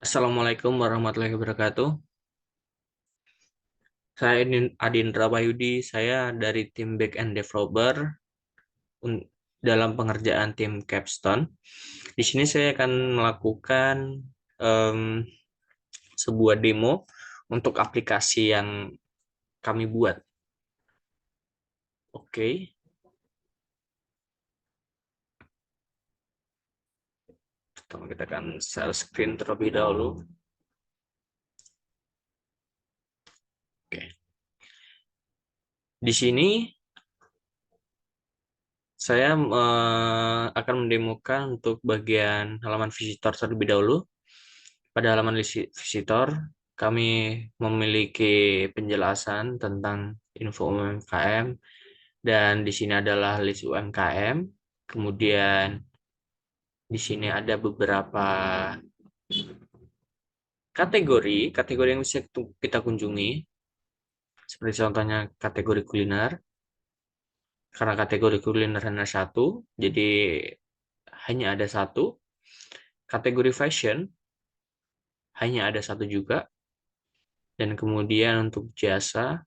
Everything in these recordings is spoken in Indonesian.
Assalamualaikum warahmatullahi wabarakatuh. Saya Adindra Bayudi, saya dari tim Backend Developer dalam pengerjaan tim Capstone. Di sini saya akan melakukan em, sebuah demo untuk aplikasi yang kami buat. Oke, pertama kita akan share screen terlebih dahulu. Oke, di sini saya akan mendemokan untuk bagian halaman visitor terlebih dahulu. Pada halaman visitor, kami memiliki penjelasan tentang info UMKM, dan di sini adalah list UMKM. Kemudian di sini ada beberapa kategori yang bisa kita kunjungi, seperti contohnya kategori kuliner. Karena kategori kuliner hanya satu, jadi hanya ada satu. Kategori fashion hanya ada satu juga. Dan kemudian untuk jasa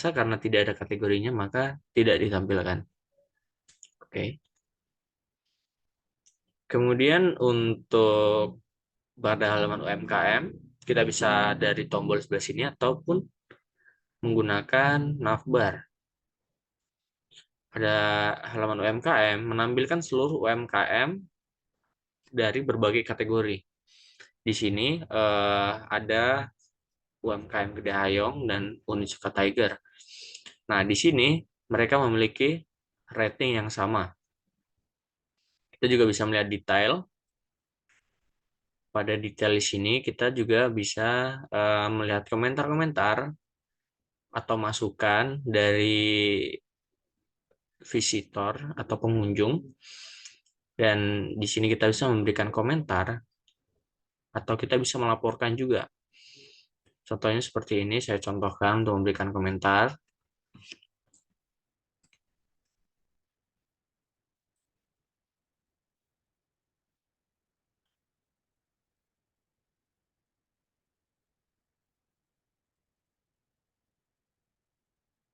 karena tidak ada kategorinya maka tidak ditampilkan. Oke. Kemudian untuk pada halaman UMKM, kita bisa dari tombol sebelah sini ataupun menggunakan navbar. Pada halaman UMKM menampilkan seluruh UMKM dari berbagai kategori. Di sini ada UMKM Gede Hayong dan Unisuka Tiger. Nah, di sini mereka memiliki rating yang sama. Kita juga bisa melihat detail. Pada detail di sini kita juga bisa melihat komentar-komentar atau masukan dari visitor atau pengunjung. Dan di sini kita bisa memberikan komentar atau kita bisa melaporkan juga. Contohnya seperti ini, saya contohkan untuk memberikan komentar.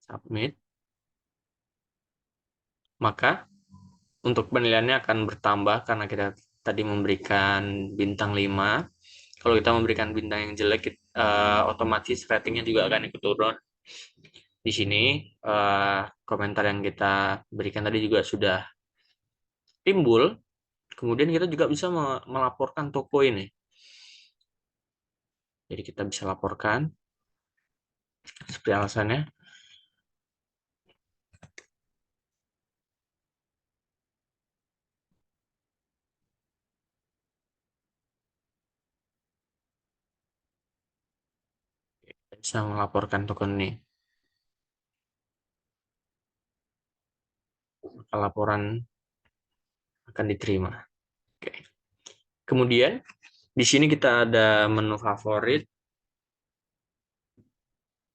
Submit. Maka untuk penilaiannya akan bertambah karena kita tadi memberikan bintang 5. Kalau kita memberikan bintang yang jelek, otomatis ratingnya juga akan ikut turun. Di sini komentar yang kita berikan tadi juga sudah timbul. Kemudian kita juga bisa melaporkan toko ini. Jadi kita bisa laporkan seperti alasannya. Kita bisa melaporkan toko ini. Maka laporan akan diterima. Oke. Kemudian di sini kita ada menu favorit.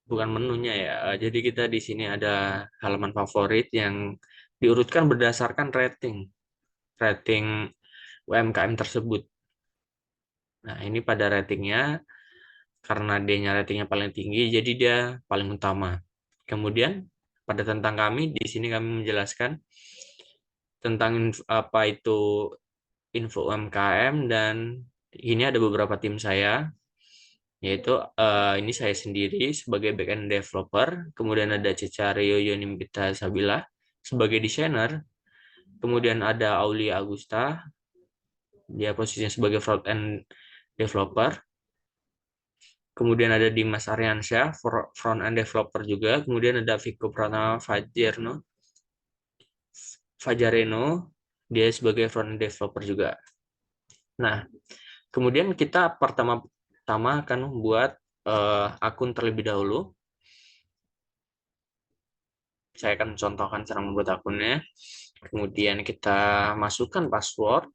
Bukan menunya ya. Jadi kita di sini ada halaman favorit yang diurutkan berdasarkan rating UMKM tersebut. Nah, ini pada ratingnya, karena D-nya ratingnya paling tinggi, jadi dia paling utama. Kemudian pada tentang kami, di sini kami menjelaskan tentang apa itu info UMKM, dan ini ada beberapa tim saya, yaitu ini saya sendiri sebagai backend developer, kemudian ada Cecario Yonimbita Sabila sebagai desainer, kemudian ada Aulia Agusta, dia posisinya sebagai front end developer, kemudian ada Dimas Aryansyah, front end developer juga, kemudian ada Viko Pranama Fajareno, dia sebagai front end developer juga. Nah, kemudian kita pertama-tama akan membuat akun terlebih dahulu. Saya akan contohkan cara membuat akunnya. Kemudian kita masukkan password.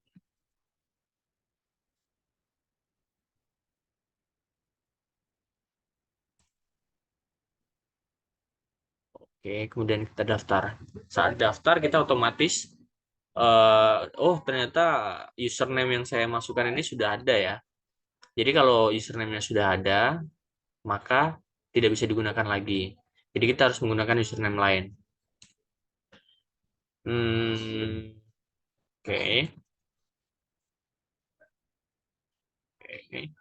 Oke, kemudian kita daftar. Saat daftar kita otomatis oh ternyata username yang saya masukkan ini sudah ada ya. Jadi kalau username-nya sudah ada, maka tidak bisa digunakan lagi. Jadi kita harus menggunakan username lain. Oke. Oke.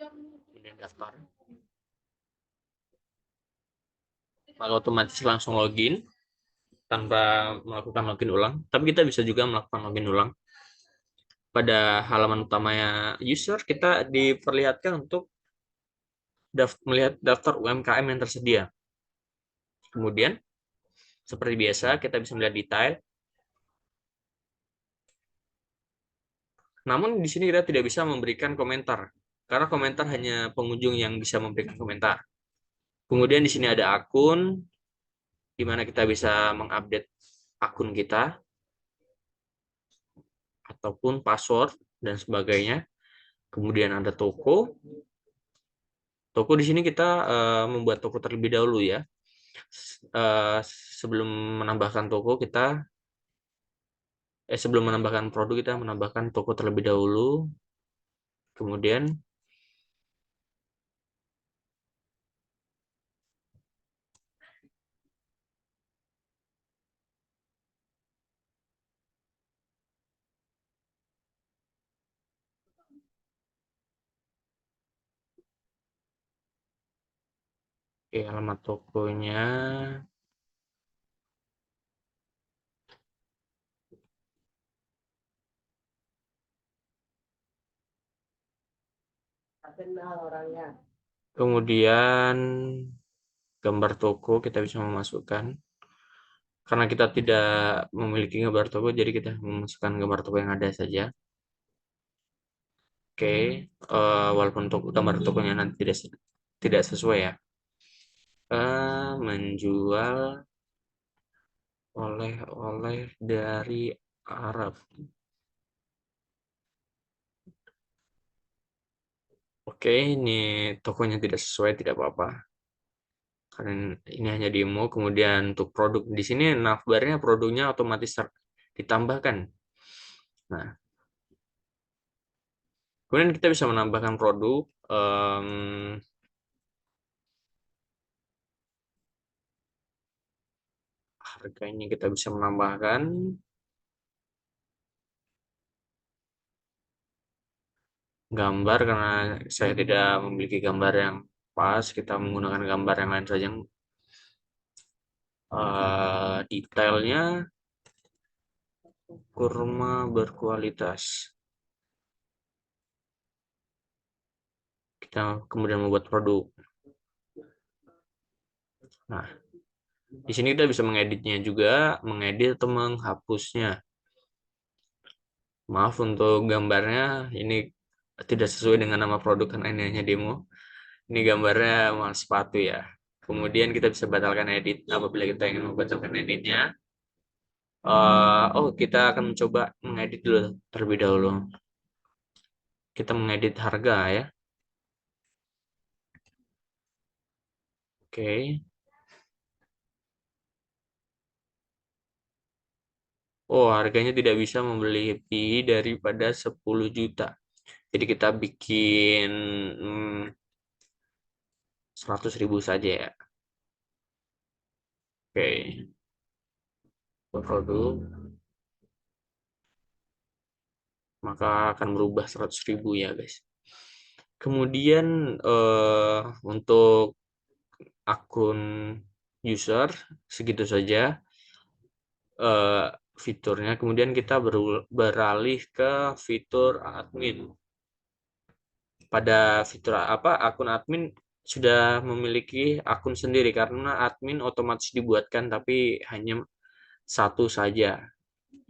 Kemudian daftar. Maka otomatis langsung login tanpa melakukan login ulang. Tapi kita bisa juga melakukan login ulang. Pada halaman utamanya user, kita diperlihatkan untuk melihat daftar UMKM yang tersedia. Kemudian, seperti biasa, kita bisa melihat detail. Namun, di sini kita tidak bisa memberikan komentar. Karena komentar hanya pengunjung yang bisa memberikan komentar. Kemudian di sini ada akun, di mana kita bisa mengupdate akun kita, ataupun password, dan sebagainya. Kemudian ada toko. Toko di sini kita membuat toko terlebih dahulu ya. Sebelum menambahkan toko sebelum menambahkan produk kita menambahkan toko terlebih dahulu. Kemudian alamat tokonya. Kemudian gambar toko kita bisa memasukkan. Karena kita tidak memiliki gambar toko, jadi kita memasukkan gambar toko yang ada saja. Oke, walaupun gambar tokonya nanti tidak sesuai ya. Menjual oleh-oleh dari Arab. Oke, ini tokonya tidak sesuai, tidak apa-apa. Karena ini hanya demo. Kemudian untuk produk di sini navbarnya produknya otomatis ditambahkan. Nah, kemudian kita bisa menambahkan produk. Harganya kita bisa menambahkan. Gambar karena saya tidak memiliki gambar yang pas, kita menggunakan gambar yang lain saja. Detailnya kurma berkualitas. Kita kemudian membuat produk. Nah, di sini kita bisa mengeditnya juga, mengedit atau menghapusnya. Maaf untuk gambarnya, ini tidak sesuai dengan nama produk karena ini hanya demo. Ini gambarnya mahal sepatu ya. Kemudian kita bisa batalkan edit apabila kita ingin membatalkan editnya. Kita akan mencoba mengedit dulu terlebih dahulu. Kita mengedit harga ya. Oke. Oh, harganya tidak bisa membeli daripada 10 juta. Jadi kita bikin 100.000 saja ya. Oke. Produk, maka akan berubah 100.000 ya guys. Kemudian untuk akun user segitu saja eh, fiturnya. Kemudian kita beralih ke fitur admin. Pada fitur apa akun admin sudah memiliki akun sendiri karena admin otomatis dibuatkan tapi hanya satu saja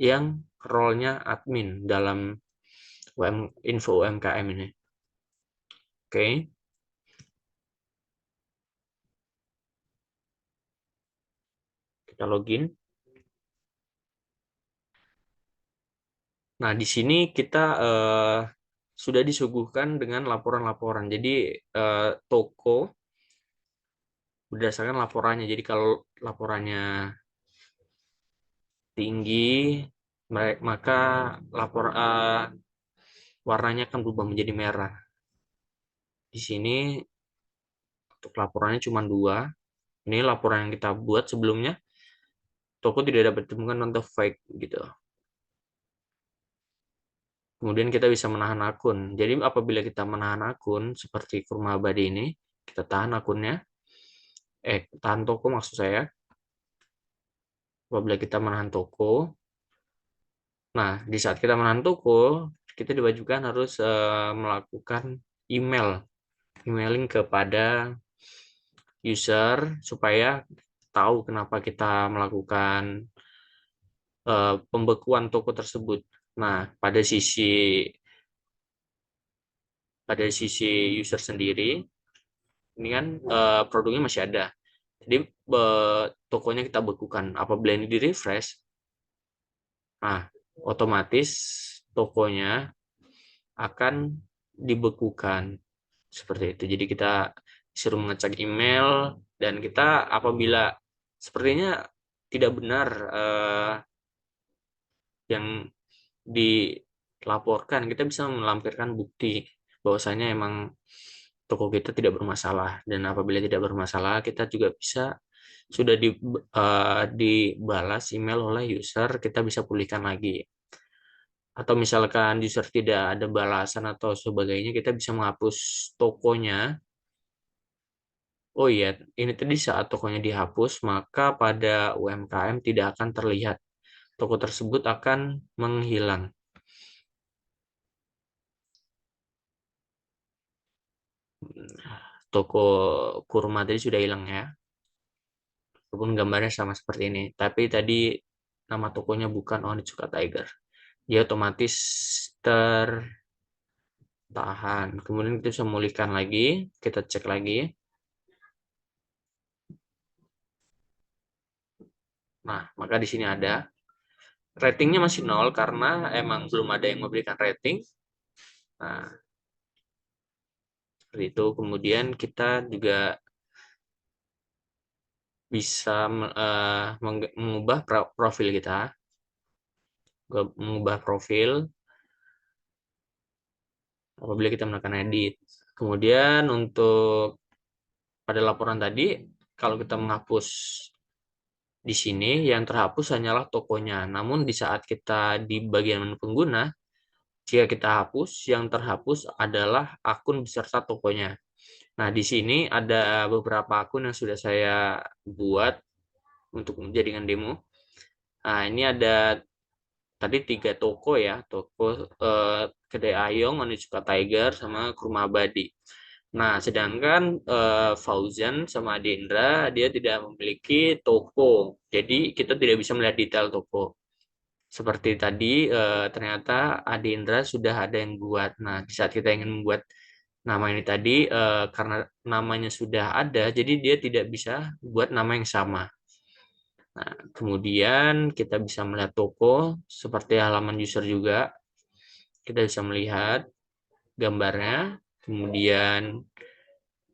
yang role-nya admin dalam info UMKM ini. Oke, kita login. Nah, di sini kita sudah disuguhkan dengan laporan-laporan. Jadi toko berdasarkan laporannya. Jadi kalau laporannya tinggi, maka warnanya akan berubah menjadi merah. Di sini untuk laporannya cuma dua. Ini laporan yang kita buat sebelumnya. Toko tidak dapat ditemukan untuk fake gitu. Kemudian kita bisa menahan akun. Jadi apabila kita menahan akun seperti Kurma Abadi ini, kita tahan akunnya, tahan toko maksud saya. Apabila kita menahan toko, nah di saat kita menahan toko, kita diwajibkan harus melakukan emailing kepada user supaya tahu kenapa kita melakukan pembekuan toko tersebut. Nah, pada sisi user sendiri, ini kan produknya masih ada. Jadi tokonya kita bekukan. Apabila ini di refresh, nah otomatis tokonya akan dibekukan seperti itu. Jadi kita disuruh mengecek email dan kita apabila sepertinya tidak benar yang dilaporkan, kita bisa melampirkan bukti bahwasanya emang toko kita tidak bermasalah, dan apabila tidak bermasalah kita juga bisa sudah dibalas email oleh user, kita bisa pulihkan lagi. Atau misalkan user tidak ada balasan atau sebagainya, kita bisa menghapus tokonya. Oh iya, ini tadi saat tokonya dihapus, maka pada UMKM tidak akan terlihat. Toko tersebut akan menghilang. Toko kurma tadi sudah hilang ya. Walaupun gambarnya sama seperti ini. Tapi tadi nama tokonya bukan Onitsuka Tiger. Dia otomatis tertahan. Kemudian kita bisa memulihkan lagi. Kita cek lagi. Nah, maka di sini ada. Ratingnya masih nol karena emang belum ada yang memberikan rating. Nah, seperti itu. Kemudian kita juga bisa mengubah profil kita. Mengubah profil apabila kita menekan edit. Kemudian untuk pada laporan tadi, kalau kita menghapus di sini, yang terhapus hanyalah tokonya. Namun di saat kita di bagian menu pengguna, jika kita hapus, yang terhapus adalah akun beserta tokonya. Nah, di sini ada beberapa akun yang sudah saya buat untuk menjadikan demo. Nah, ini ada tadi 3 toko ya, toko Kedai Ayong, Onitsuka Tiger, sama Kurma Abadi. Nah, sedangkan Fauzan sama Adindra dia tidak memiliki toko. Jadi kita tidak bisa melihat detail toko. Seperti tadi ternyata Adindra sudah ada yang buat. Nah, di saat kita ingin membuat nama ini tadi karena namanya sudah ada, jadi dia tidak bisa buat nama yang sama. Nah, kemudian kita bisa melihat toko seperti halaman user juga. Kita bisa melihat gambarnya. Kemudian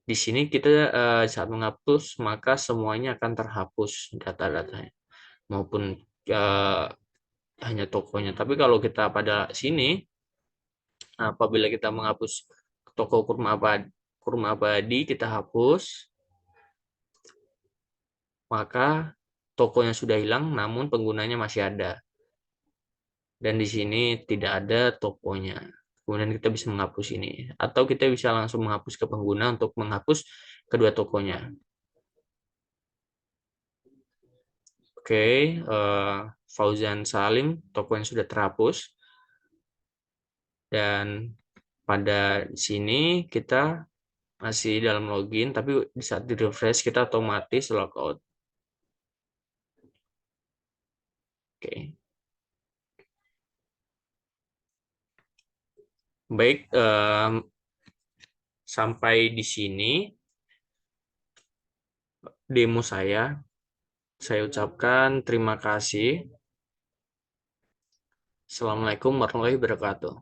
di sini kita saat menghapus maka semuanya akan terhapus data-datanya maupun eh, hanya tokonya. Tapi kalau kita pada sini apabila kita menghapus toko kurma abadi kita hapus, maka tokonya sudah hilang namun penggunanya masih ada. Dan di sini tidak ada tokonya. Kemudian kita bisa menghapus ini atau kita bisa langsung menghapus ke pengguna untuk menghapus kedua tokonya. Oke, Fauzan Salim, toko yang sudah terhapus. Dan pada sini kita masih dalam login, tapi di saat di refresh kita otomatis logout. Oke, baik, sampai di sini demo saya ucapkan terima kasih. Assalamualaikum warahmatullahi wabarakatuh.